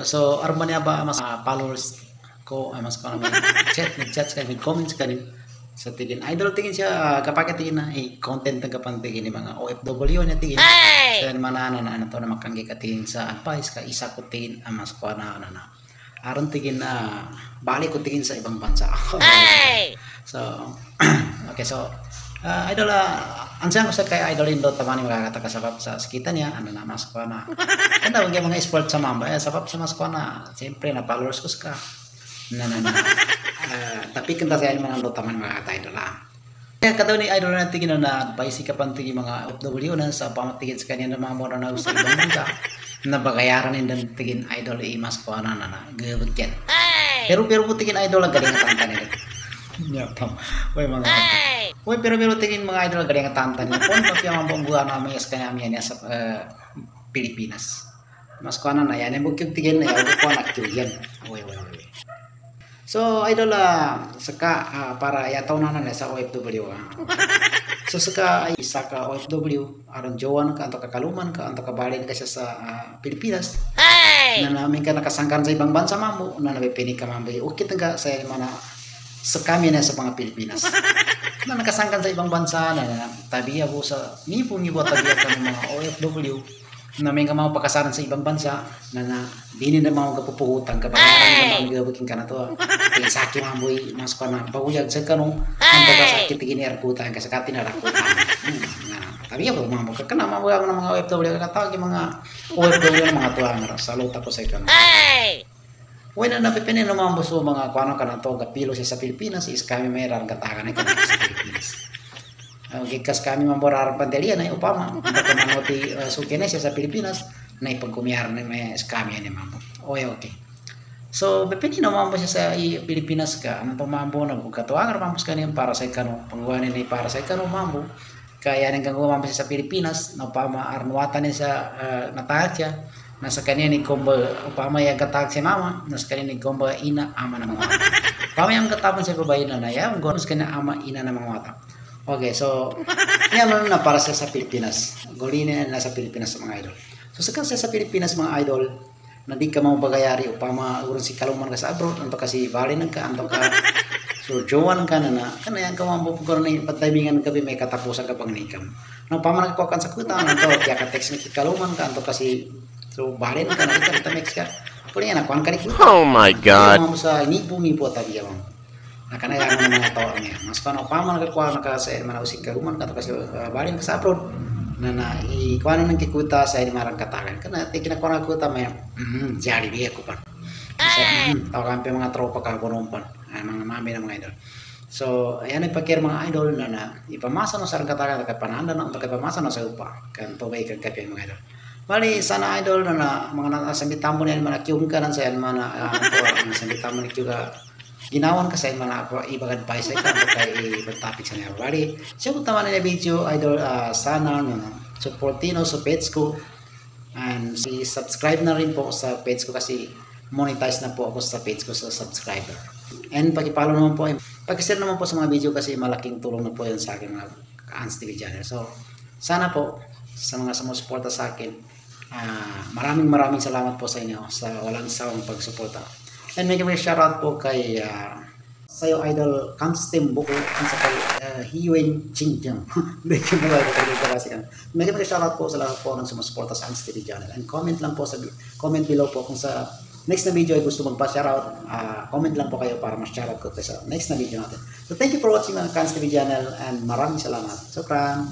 So aron niya ba mas followers ko mas ko naman nag-chat kami comments kami sa tigin idol tigin siya kapag tigin na content ng kapantigin ni mga OFW na tigin sa manana na to na makanggi katingin sa advice ka isa ko tigin mas ko na aron tigin na balik ko tigin sa ibang bansa. So okay, so idol ansan ko sa kay idol Indot tamani makakataka sabab sa sekitan niya na mas ko na ano yung mga sport sa mamba sabab sa mas ko na siyempre na followers ko ka tapi kanta sa man ang taman makakata idol kaya kadaw ni idol na tingin na advice ka pantigi mga OFW na sa pamatigin sa kanya na mga mura na sa ibang bansa na bagayaran din tigin idol mas ko na gawagyan pero tigin idol galing tanta nila nyapam mga pero tingin mga idol galing tantan niya kung papiyang ang buwan namin sa kanya niya sa Pilipinas mas ko na yan yung bukyung tingin na yan ko na yan so idol saka para yataw na sa OFW so saka isa ka OFW aron jowan ka anto kakaluman ka anto kabalin ka siya sa Pilipinas na namin ka nakasangkan sa ibang bansa mamo na nabipini ka mamay ukit nga sa mana sa kami na sa mga Pilipinas na nakasangkan sa ibang bansa na tabiya po sa nipo tabiya ka ng mga OFW na may mga pakasaran sa ibang bansa na dini na mga kapupuhutan kapag naman gabutin ka na to sa akin mga boy mas ko na paguyag sa kanong ang pagkasakit tigini arkutan kasi katin na rakutan tabiya po mga ka na mga OFW katawag yung mga OFW ng mga tuwang salute ako sa ikan Wala na pipinin naman po mga kuano ka na to kapilo siya sa Pilipinas is kami may rarang katakan na kami sa Pilipinas. Gikas kami mamborar pandelia na upama baka manoti suki na siya sa Pilipinas na ipagkumiyar na may kami ni mambo. Okay. So pipinin naman po siya sa Pilipinas ka ano pa mambo na katuangan mambo sa kanya para sa ikano pangguanin ni para sa ikano mambo kaya nang gagawa mambo siya sa Pilipinas na upama arnuatan niya sa natatya nasa kanya ni kombo upama yung katag si mama nasa kanya ni kombo ina ama na mga wata upama yung katapon sa babae na naya ang gonos kanya ama ina na mga wata okay so yan na para sa Pilipinas golina na sa Pilipinas mga idol so sa Pilipinas mga idol na di ka mabagayari upama urang si kaluman ka sa abroad anto kasi bali ka anto ka so jowan ka na kanayan ka mambo ko na pataymingan ka may katapusan ka pang nikam no upama nagkukan sa kuta anto kaya ka text ni kaluman ka anto kasi so balen ka na kita mix ka puli na kuan ka rin oh my god mo sa nipo tabi mo nakanaya mo mga tao niya mas paano pa man nagkuha na ka sa manausin ka human ka to kasi balen ka sa abroad na ikuan nang kikuta sa marang katakan kana kinakuha na kuta may jari biya ko pa so tao kampi mga tropa ka konompan mga mami na mga idol so ayan ipakir mga idol na ipamasa no sa katakan kay pananda na kay pamasa no sa upa kan tubay kag kape mga idol bali sana idol na mga nasambitan mo niyan manakyum ka nan sa yan mana ang sambitan mo juga ginawan ka sa yan mana ibang advice ka kay ibang topic sa niya bali siya kung tama na video idol sana supportino sa page ko and subscribe na rin po sa page ko kasi monetize na po ako sa page ko sa subscriber and pag-follow naman po pag-share naman po sa mga video kasi malaking tulong na po yan sa akin mga Hans TV channel so sana po sa mga sumusuporta sa akin maraming salamat po sa inyo sa walang sawang pagsuporta and may shoutout po kay sayo idol Kanstim Buko at sa kay Hiwen Chingjang may shoutout po sa lahat po ng sumusuporta sa Hans TV channel and comment lang po sa comment below po kung sa next na video ay gusto magpa-shoutout comment lang po kayo para ma-shoutout ko sa next na video natin so thank you for watching mga Hans TV channel and maraming salamat sukran